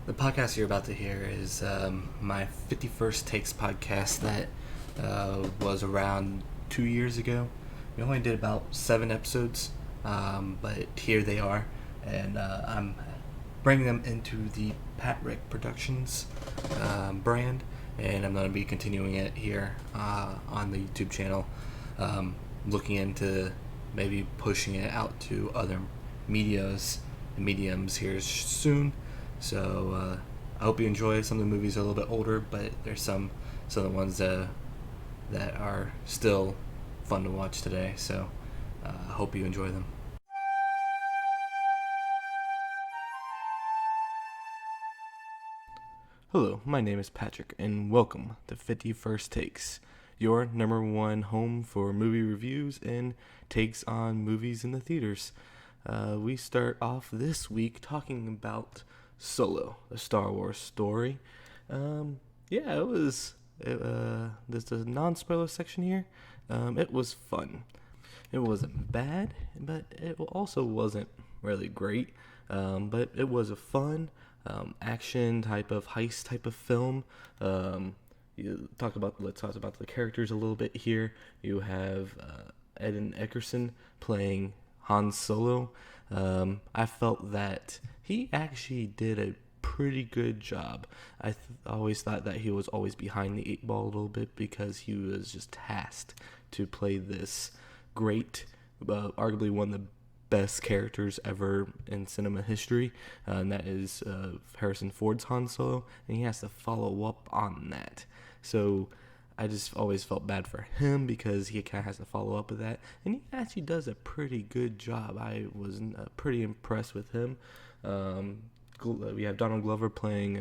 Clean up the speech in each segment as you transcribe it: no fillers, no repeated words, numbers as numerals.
The podcast you're about to hear is my 51st Takes podcast that was around 2 years ago. We only did about 7 episodes, but here they are, and I'm bringing them into the Pat Rick Productions brand, and I'm going to be continuing it here on the YouTube channel, looking into maybe pushing it out to other mediums here soon. So I hope you enjoy. Some of the movies are a little bit older, but there's some of the ones that are still fun to watch today. So I hope you enjoy them. Hello, my name is Patrick, and welcome to 51st Takes, your number one home for movie reviews and takes on movies in the theaters. We start off this week talking about Solo, a Star Wars story. Yeah, it was. There's a non-spoiler section here. It was fun. It wasn't bad, but it also wasn't really great. But it was a fun action type of heist type of film. Let's talk about the characters a little bit here. You have Eden Eckerson playing Han Solo. I felt that he actually did a pretty good job. Always thought that he was always behind the eight ball a little bit because he was just tasked to play this great, arguably one of the best characters ever in cinema history, and that is Harrison Ford's Han Solo, and he has to follow up on that. So I just always felt bad for him because he kind of has to follow up with that, and he actually does a pretty good job. I was pretty impressed with him. We have Donald Glover playing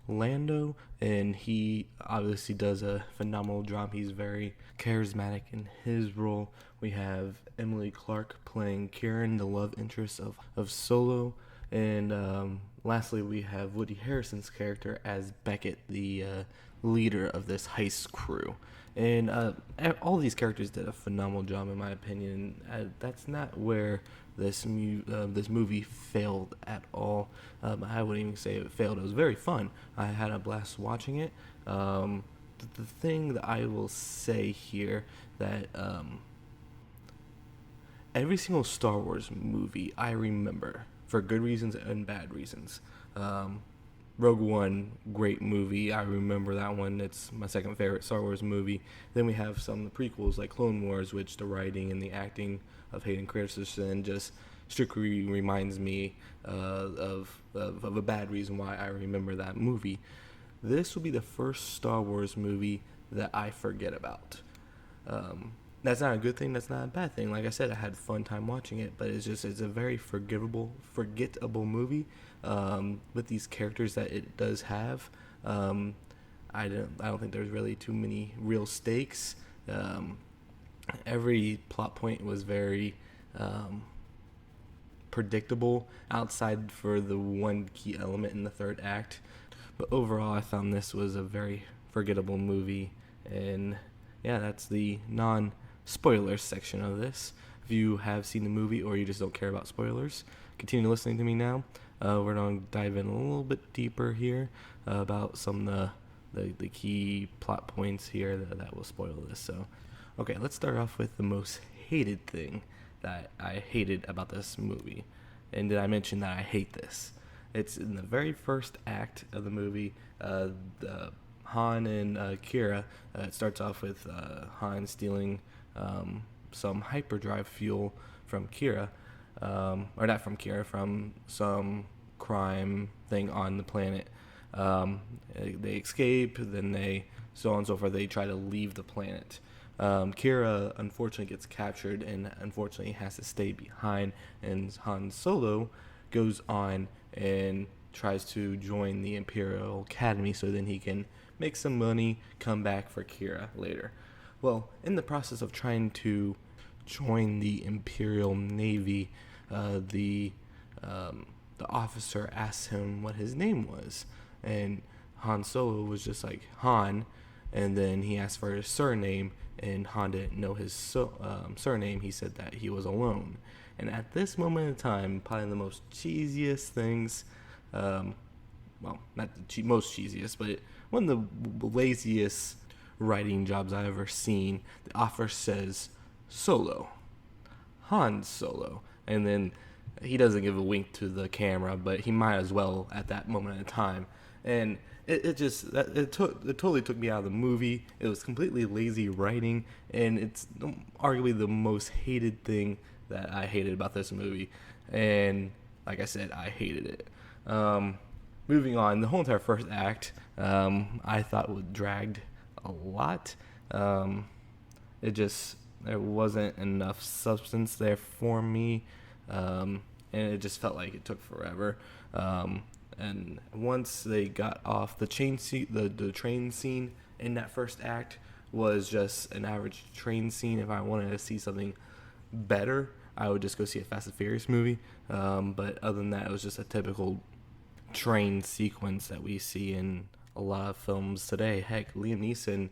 Lando, and he obviously does a phenomenal job. He's very charismatic in his role. We have Emily Clark playing Karen, the love interest of Solo, and lastly we have Woody Harrelson's character as Beckett, the leader of this heist crew. And all these characters did a phenomenal job, in my opinion. That's not where this movie failed at all. I wouldn't even say it failed. It was very fun. I had a blast watching it. The thing that I will say here that every single Star Wars movie I remember for good reasons and bad reasons. Rogue One, great movie. I remember that one. It's my second favorite Star Wars movie. Then we have some of the prequels like Clone Wars, which the writing and the acting of Hayden Christensen just strictly reminds me of a bad reason why I remember that movie. This will be the first Star Wars movie that I forget about. That's not a good thing. That's not a bad thing. Like I said, I had fun time watching it, but it's a very forgettable movie with these characters that it does have. I don't think there's really too many real stakes. Every plot point was very predictable, outside for the one key element in the third act. But overall, I found this was a very forgettable movie, and yeah, that's the non-spoiler section of this. If you have seen the movie or you just don't care about spoilers, continue listening to me now. We're going to dive in a little bit deeper here about some of the key plot points here that will spoil this. So, okay, let's start off with the most hated thing that I hated about this movie. And did I mention that I hate this? It's in the very first act of the movie. Han and Kira. It starts off with Han stealing some hyperdrive fuel from Kira, or not from Kira, from some crime thing on the planet. They escape, then they so on and so forth. They try to leave the planet. Kira unfortunately gets captured and unfortunately has to stay behind, and Han Solo goes on and tries to join the Imperial Academy so then he can make some money, come back for Kira later. Well, in the process of trying to join the Imperial Navy, the officer asks him what his name was, and Han Solo was just like Han, and then he asked for his surname, and Han didn't know his surname. He said that he was alone. And at this moment in time, probably the most cheesiest things well, not the most cheesiest, but one of the laziest writing jobs I've ever seen. The offer says Solo, Han Solo, and then he doesn't give a wink to the camera, but he might as well at that moment in time. And it totally took me out of the movie. It was completely lazy writing, and it's arguably the most hated thing that I hated about this movie. And like I said, I hated it. Moving on, the whole entire first act, I thought was dragged a lot. There wasn't enough substance there for me, and it just felt like it took forever. And once they got off the the train scene in that first act was just an average train scene. If I wanted to see something better, I would just go see a Fast and Furious movie. But other than that, it was just a typical train sequence that we see in a lot of films today. Heck, Liam Neeson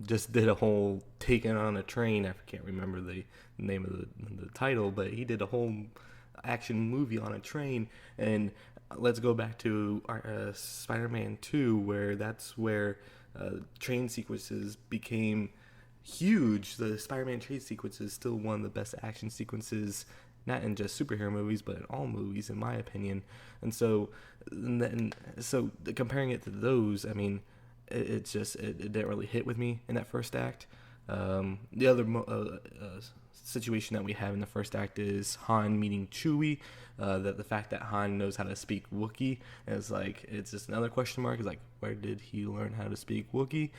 just did a whole Taken on a Train. I can't remember the name of the title, but he did a whole action movie on a train. And let's go back to Spider-Man 2, where that's where train sequences became huge. The Spider-Man train sequence is still one of the best action sequences, not in just superhero movies, but in all movies, in my opinion. And so comparing it to those, I mean, it didn't really hit with me in that first act. The other situation that we have in the first act is Han meeting Chewie. That the fact that Han knows how to speak Wookiee is like, it's just another question mark. It's like, where did he learn how to speak Wookiee?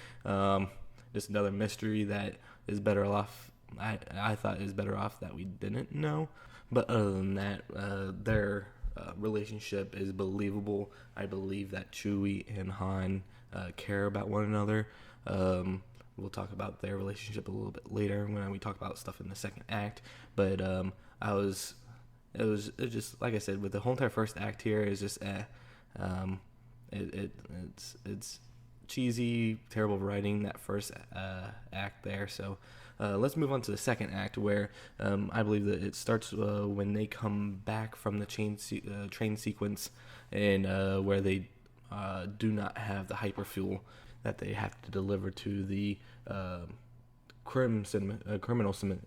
Just another mystery that is better off. I thought is better off that we didn't know. But other than that, their relationship is believable. I believe that Chewie and Han care about one another. We'll talk about their relationship a little bit later when we talk about stuff in the second act. But it was just like I said, with the whole entire first act here is just it's cheesy, terrible writing, that first act there. So let's move on to the second act, where I believe that it starts when they come back from the train sequence, and where they do not have the hyperfuel that they have to deliver to the criminal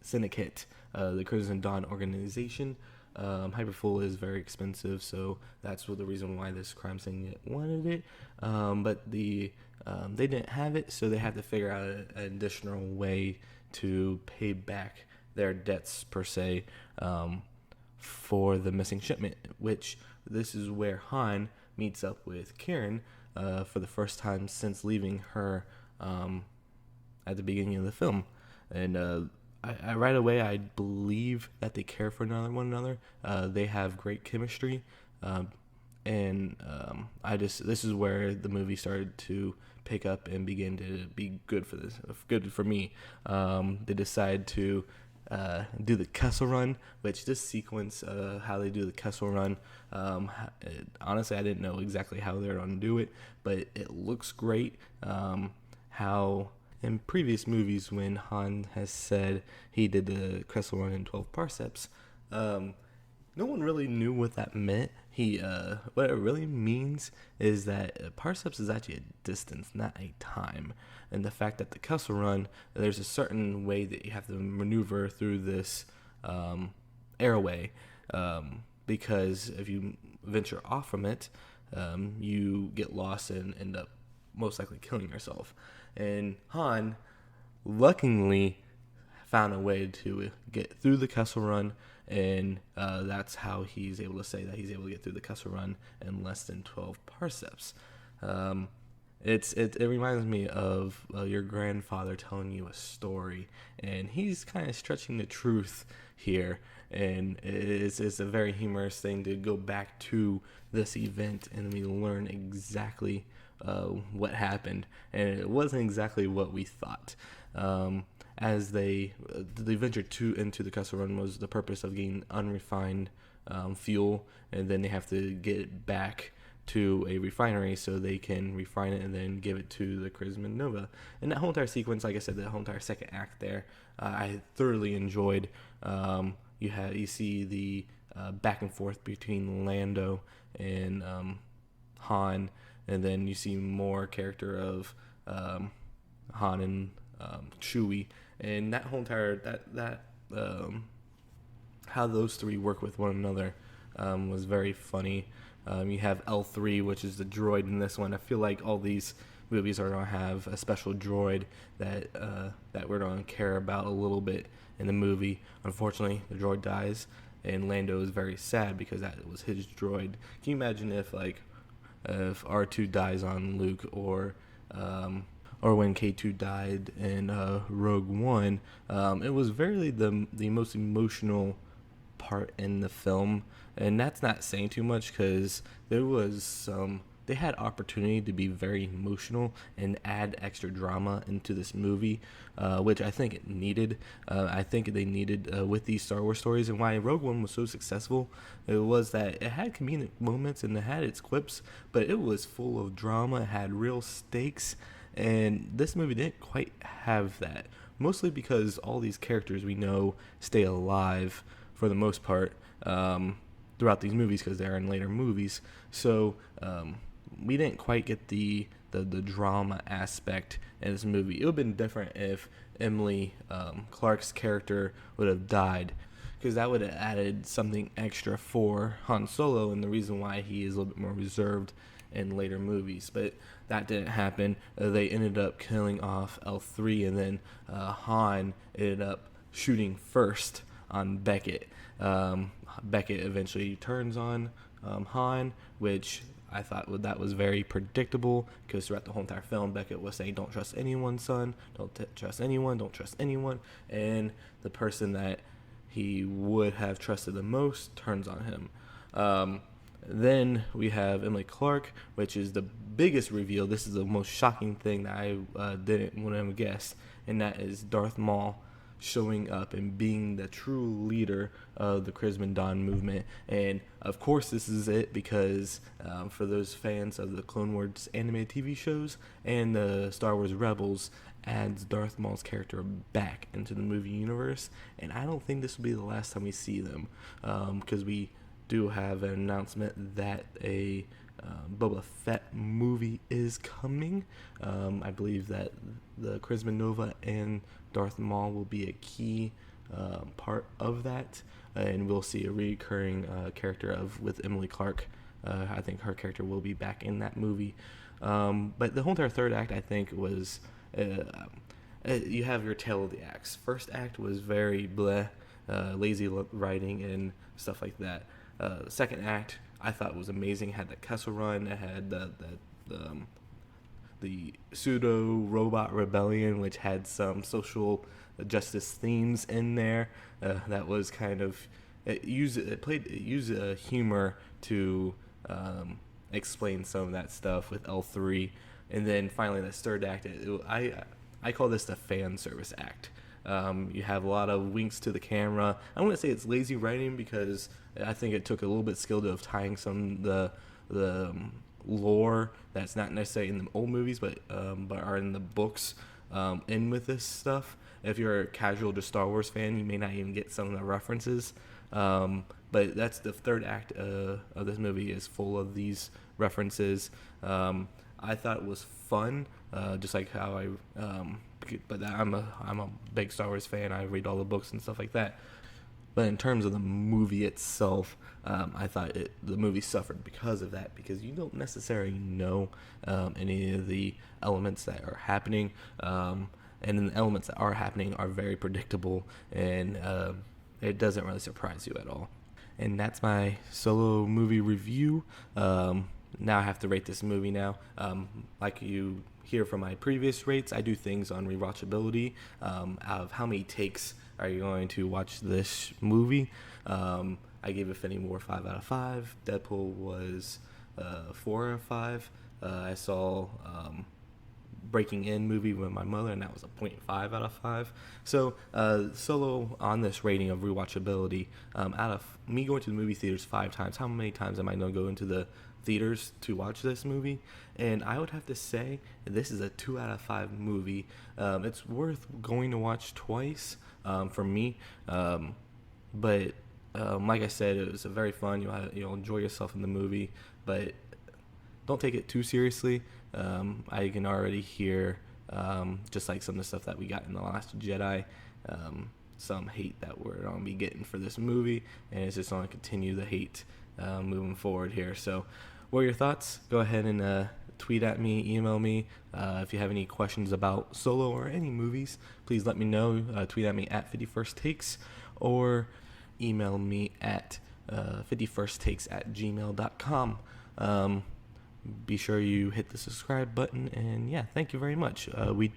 syndicate, the Crimson Dawn organization. Hyperfuel is very expensive, so that's the reason why this crime syndicate wanted it. But they didn't have it, so they had to figure out an additional way to pay back their debts, per se, for the missing shipment, which this is where Han meets up with Karen for the first time since leaving her at the beginning of the film. And I right away, I believe that they care for one another. They have great chemistry. This is where the movie started to pick up and begin to be good for me. They decide to do the Kessel Run, which this sequence, how they do the Kessel Run, honestly, I didn't know exactly how they're going to do it, but it looks great. How in previous movies, when Han has said he did the Kessel Run in 12 parsecs, no one really knew what that meant. What it really means is that parsecs is actually a distance, not a time. And the fact that the Kessel Run, there's a certain way that you have to maneuver through this airway, because if you venture off from it, you get lost and end up most likely killing yourself. And Han, luckily, found a way to get through the Kessel Run, and that's how he's able to say that he's able to get through the Kessel Run in less than 12 parsecs. It reminds me of your grandfather telling you a story, and he's kind of stretching the truth here, and it's a very humorous thing to go back to this event and we learn exactly what happened, and it wasn't exactly what we thought. As they venture into the Kessel Run was the purpose of getting unrefined fuel, and then they have to get it back to a refinery so they can refine it and then give it to the Crimson Nova. And that whole entire sequence, like I said, the whole entire second act there, I thoroughly enjoyed. You see the back and forth between Lando and Han, and then you see more character of Han and Chewie, and that whole entire that how those three work with one another was very funny. You have L3, which is the droid in this one. I feel like all these movies are going to have a special droid that we're going to care about a little bit in the movie. Unfortunately, the droid dies, and Lando is very sad because that was his droid. Can you imagine if R2 dies on Luke, or when K2 died in Rogue One? It was very the most emotional part in the film, and that's not saying too much because they had opportunity to be very emotional and add extra drama into this movie, which I think it needed. I think they needed with these Star Wars stories, and why Rogue One was so successful, it was that it had comedic moments and it had its quips, but it was full of drama. It had real stakes, and this movie didn't quite have that. Mostly because all these characters we know stay alive for the most part throughout these movies because they're in later movies. So we didn't quite get the drama aspect in this movie. It would have been different if Emily Clark's character would have died, because that would have added something extra for Han Solo and the reason why he is a little bit more reserved in later movies. But that didn't happen. They ended up killing off L3, and then Han ended up shooting first on Beckett. Beckett eventually turns on Han, which I thought that was very predictable, because throughout the whole entire film, Beckett was saying, "Don't trust anyone, son. Don't trust anyone. Don't trust anyone." And the person that he would have trusted the most turns on him. Then we have Emily Clark, which is the biggest reveal. This is the most shocking thing that I didn't want to guess, and that is Darth Maul showing up and being the true leader of the Crimson Dawn movement. And of course this is it, because for those fans of the Clone Wars animated TV shows and the Star Wars Rebels, adds Darth Maul's character back into the movie universe, and I don't think this will be the last time we see them, because we do have an announcement that a Boba Fett movie is coming. I believe that the Crimson Nova and Darth Maul will be a key part of that, and we'll see a recurring character with Emily Clark. I think her character will be back in that movie. But the whole entire third act, I think, was you have your tale of the acts. First act was very bleh, lazy writing and stuff like that. Second act, I thought was amazing. It had the Kessel Run. It had the pseudo robot rebellion, which had some social justice themes in there. That was kind of it used humor to explain some of that stuff with L3, and then finally the third act. I call this the fan service act. You have a lot of winks to the camera. I wouldn't say it's lazy writing, because I think it took a little bit of skill of tying some of the lore that's not necessarily in the old movies, but are in the books in with this stuff. If you're a casual just Star Wars fan, you may not even get some of the references. But that's the third act of this movie is full of these references. I thought it was fun, just like how but I'm a big Star Wars fan. I read all the books and stuff like that. But in terms of the movie itself, I thought the movie suffered because of that, because you don't necessarily know any of the elements that are happening, and the elements that are happening are very predictable, and it doesn't really surprise you at all. And that's my solo movie review. Now I have to rate this movie now. Like you hear from my previous rates, I do things on rewatchability. Out of how many takes are you going to watch this movie? I gave Infinity War 5 out of 5. Deadpool was 4 out of 5. I saw Breaking In movie with my mother, and that was a 0.5 out of 5. So Solo on this rating of rewatchability, out of me going to the movie theaters 5 times, how many times am I going to go into the theaters to watch this movie? And I would have to say this is a 2 out of 5 movie. It's worth going to watch twice for me, but like I said, it was a very fun. You'll enjoy yourself in the movie, but don't take it too seriously. I can already hear just like some of the stuff that we got in The Last Jedi, some hate that we're going to be getting for this movie, and it's just going to continue the hate moving forward here. So what are your thoughts? Go ahead and tweet at me, email me. If you have any questions about Solo or any movies, please let me know. Tweet at me at 51st Takes, or email me at 51stakes@gmail.com. Be sure you hit the subscribe button, and yeah, thank you very much.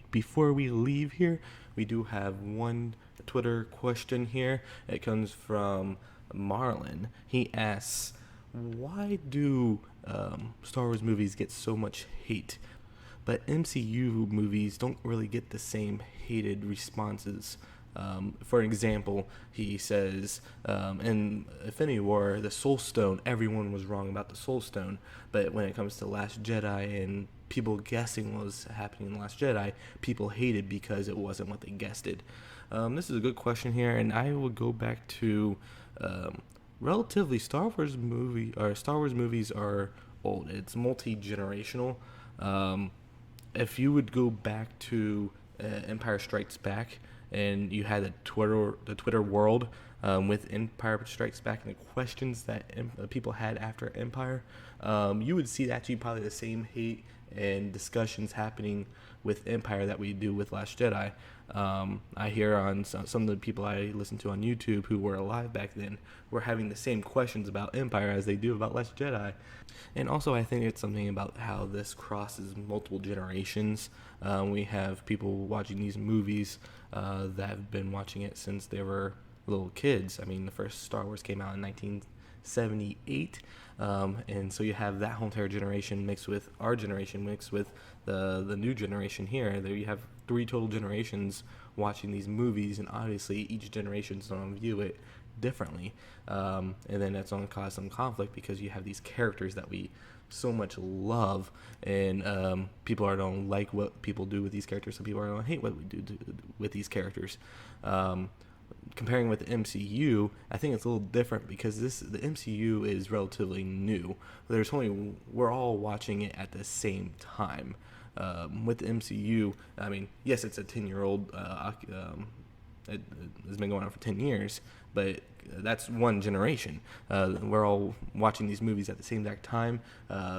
Before we leave here, we do have one Twitter question here. It comes from Marlon. He asks, why do Star Wars movies get so much hate, but MCU movies don't really get the same hated responses? For example, he says, in Infinity War, the Soul Stone, everyone was wrong about the Soul Stone, but when it comes to Last Jedi and people guessing what was happening in The Last Jedi, people hated because it wasn't what they guessed it. This is a good question here, and I will go back to relatively Star Wars movies are old. It's multi-generational. If you would go back to Empire Strikes Back, and you had the Twitter world with Empire Strikes Back and the questions that people had after Empire, you would see actually probably the same hate and discussions happening with Empire that we do with Last Jedi. I hear on some of the people I listen to on YouTube who were alive back then were having the same questions about Empire as they do about Last Jedi. And also I think it's something about how this crosses multiple generations. We have people watching these movies that have been watching it since they were little kids. I mean, the first Star Wars came out in 1978, and so you have that whole entire generation mixed with our generation, mixed with the new generation here. There you have 3 total generations watching these movies, and obviously each generation's going to view it differently, and then that's going to cause some conflict because you have these characters that we so much love, and people are going to like what people do with these characters, some people are going to hate what we do with these characters. Comparing with the MCU, I think it's a little different because the MCU is relatively new. We're all watching it at the same time. With the MCU, I mean, yes, it's a 10-year-old. It has been going on for 10 years, but that's one generation. We're all watching these movies at the same exact time,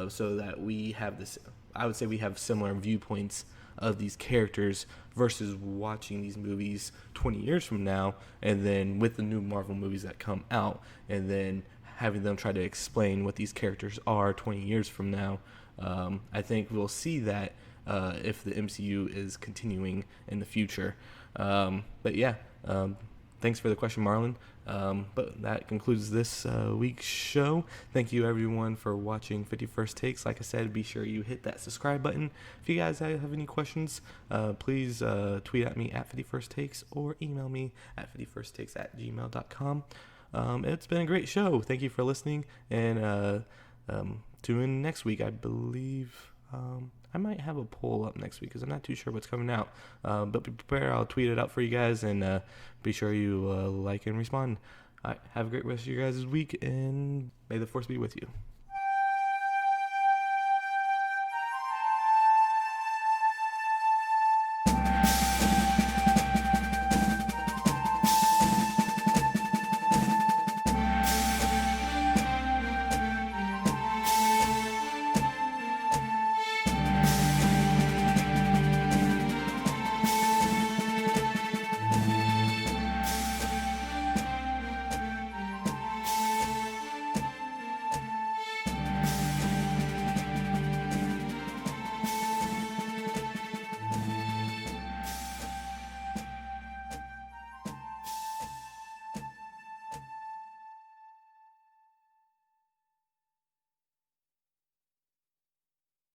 so that we have this. I would say we have similar viewpoints of these characters versus watching these movies 20 years from now, and then with the new Marvel movies that come out, and then having them try to explain what these characters are 20 years from now. I think we'll see that if the MCU is continuing in the future. But yeah, thanks for the question, Marlon. But that concludes this week's show. Thank you, everyone, for watching 51st Takes. Like I said, be sure you hit that subscribe button. If you guys have any questions, please tweet at me at 51st Takes or email me at 51stakes@gmail.com. It's been a great show. Thank you for listening, and tune in next week. I believe I might have a poll up next week because I'm not too sure what's coming out. But be prepared. I'll tweet it out for you guys, and be sure you like and respond. All right, have a great rest of your guys' week, and may the Force be with you.